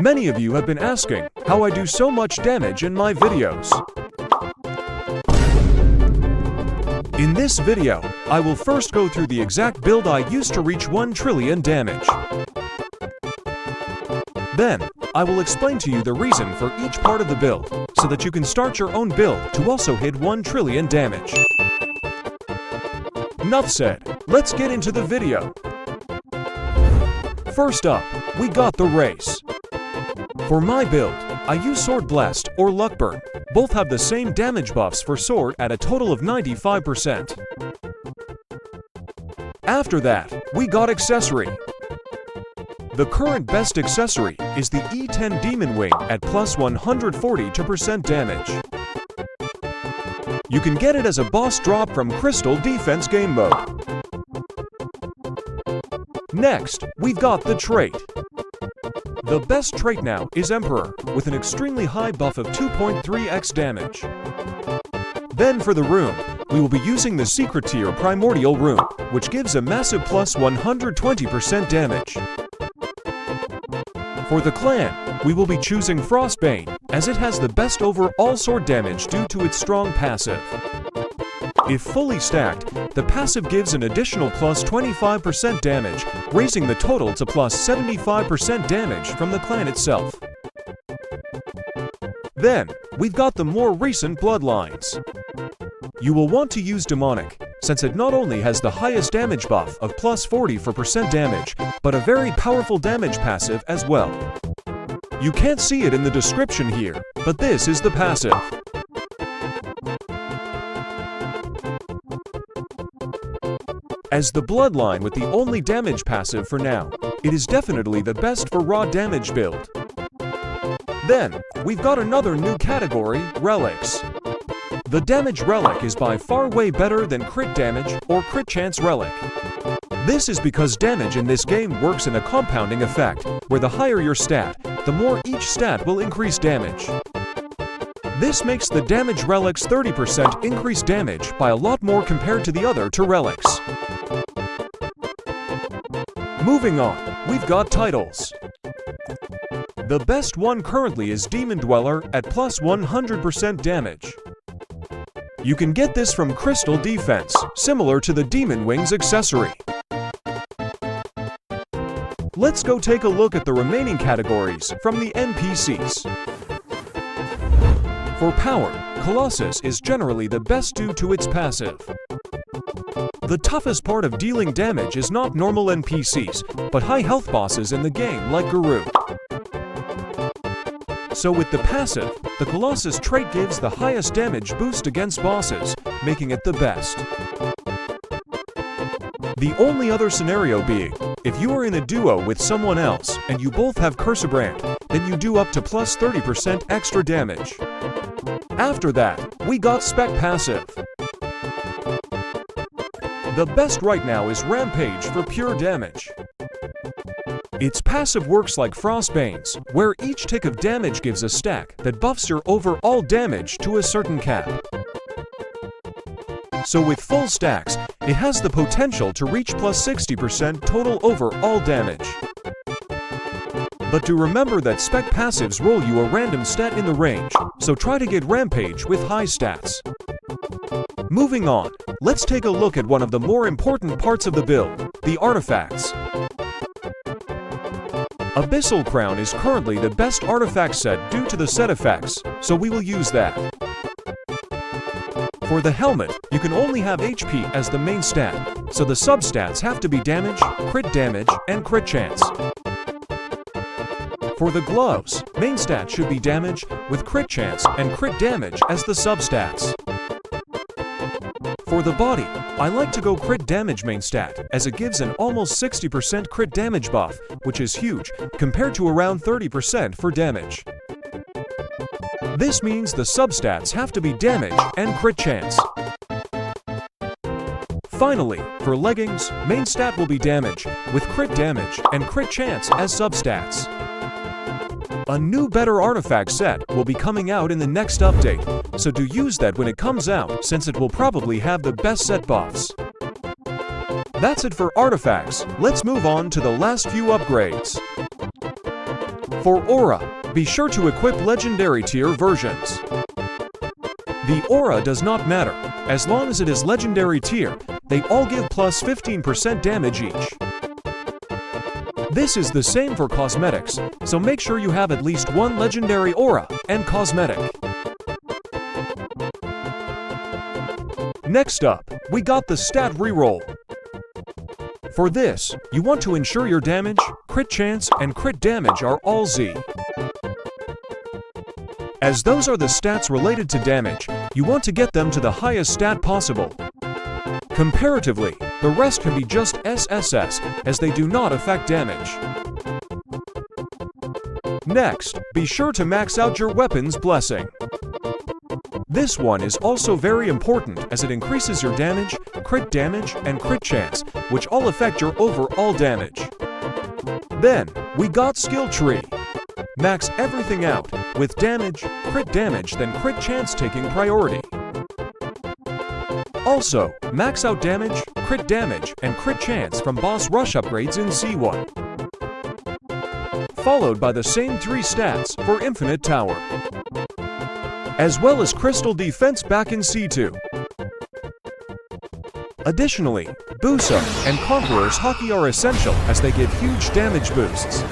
Many of you have been asking how I do so much damage in my videos. In this video, I will first go through the exact build I used to reach 1 trillion damage. Then, I will explain to you the reason for each part of the build, so that you can start your own build to also hit 1 trillion damage. Enough said, let's get into the video. First up, we got the race. For my build, I use Sword Blast or Luck Burn. Both have the same damage buffs for sword at a total of 95%. After that, we got accessory. The current best accessory is the E10 Demon Wing at plus 142% damage. You can get it as a boss drop from Crystal Defense Game Mode. Next, we've got the trait. The best trait now is Emperor, with an extremely high buff of 2.3x damage. Then for the rune, we will be using the Secret Tier Primordial Rune, which gives a massive plus 120% damage. For the clan, we will be choosing Frostbane, as it has the best overall sword damage due to its strong passive. If fully stacked, the passive gives an additional plus 25% damage, raising the total to plus 75% damage from the clan itself. Then, we've got the more recent bloodlines. You will want to use Demonic, since it not only has the highest damage buff of plus 40% damage, but a very powerful damage passive as well. You can't see it in the description here, but this is the passive. As the bloodline with the only damage passive for now, it is definitely the best for raw damage build. Then, we've got another new category, Relics. The damage relic is by far way better than crit damage or crit chance relic. This is because damage in this game works in a compounding effect, where the higher your stat, the more each stat will increase damage. This makes the damage relic's 30% increased damage by a lot more compared to the other two relics. Moving on, we've got titles. The best one currently is Demon Dweller at plus 100% damage. You can get this from Crystal Defense, similar to the Demon Wings accessory. Let's go take a look at the remaining categories from the NPCs. For power, Colossus is generally the best due to its passive. The toughest part of dealing damage is not normal NPCs, but high health bosses in the game like Garou. So with the passive, the Colossus trait gives the highest damage boost against bosses, making it the best. The only other scenario being, if you are in a duo with someone else and you both have Cursor Brand, then you do up to plus 30% extra damage. After that, we got Spec Passive. The best right now is Rampage for pure damage. Its passive works like Frostbane's, where each tick of damage gives a stack that buffs your overall damage to a certain cap. So with full stacks, it has the potential to reach plus 60% total overall damage. But do remember that spec passives roll you a random stat in the range, so try to get Rampage with high stats. Moving on, let's take a look at one of the more important parts of the build, the artifacts. Abyssal Crown is currently the best artifact set due to the set effects, so we will use that. For the helmet, you can only have HP as the main stat, so the substats have to be damage, and crit chance. For the gloves, main stat should be damage, with crit chance and crit damage as the substats. For the body, I like to go crit damage main stat, as it gives an almost 60% crit damage buff, which is huge, compared to around 30% for damage. This means the substats have to be damage and crit chance. Finally, for leggings, main stat will be damage, with crit damage and crit chance as substats. A new better artifact set will be coming out in the next update, so do use that when it comes out since it will probably have the best set buffs. That's it for artifacts, let's move on to the last few upgrades. For Aura, be sure to equip Legendary tier versions. The Aura does not matter. As long as it is Legendary tier, they all give plus 15% damage each. This is the same for cosmetics, so make sure you have at least one Legendary Aura and cosmetic. Next up, we got the stat reroll. For this, you want to ensure your damage, crit chance, and crit damage are all Z. As those are the stats related to damage, you want to get them to the highest stat possible. Comparatively, the rest can be just SSS, as they do not affect damage. Next, be sure to max out your weapon's blessing. This one is also very important as it increases your damage, and crit chance, which all affect your overall damage. Then, we got skill tree. Max everything out, with damage, then crit chance taking priority. Also, max out damage, and crit chance from boss rush upgrades in C1. Followed by the same 3 stats for Infinite Tower. As well as Crystal Defense back in C2. Additionally, Busa and Conqueror's Hockey are essential as they give huge damage boosts.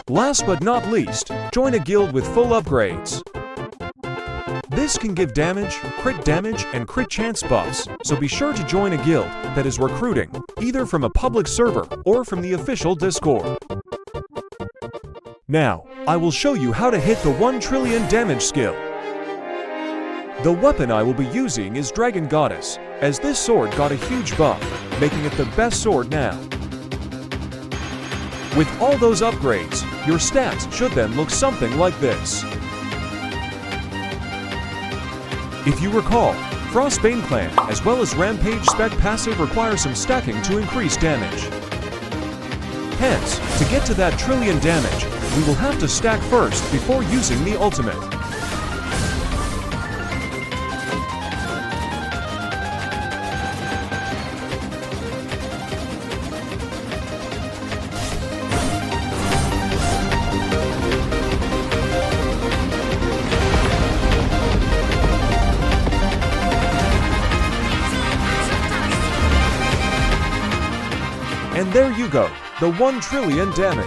Last but not least, join a guild with full upgrades. This can give damage, and crit chance buffs, so be sure to join a guild that is recruiting, either from a public server or from the official Discord. Now, I will show you how to hit the 1 trillion damage skill. The weapon I will be using is Dragon Goddess, as this sword got a huge buff, making it the best sword now. With all those upgrades, your stats should then look something like this. If you recall, Frostbane Clan as well as Rampage Spec passive require some stacking to increase damage. Hence, to get to that trillion damage, we will have to stack first before using the ultimate. And there you go, the 1 trillion damage.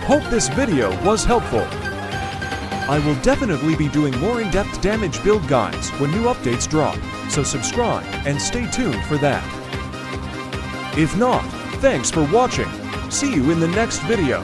Hope this video was helpful. I will definitely be doing more in-depth damage build guides when new updates drop, so subscribe and stay tuned for that. If not, thanks for watching. See you in the next video.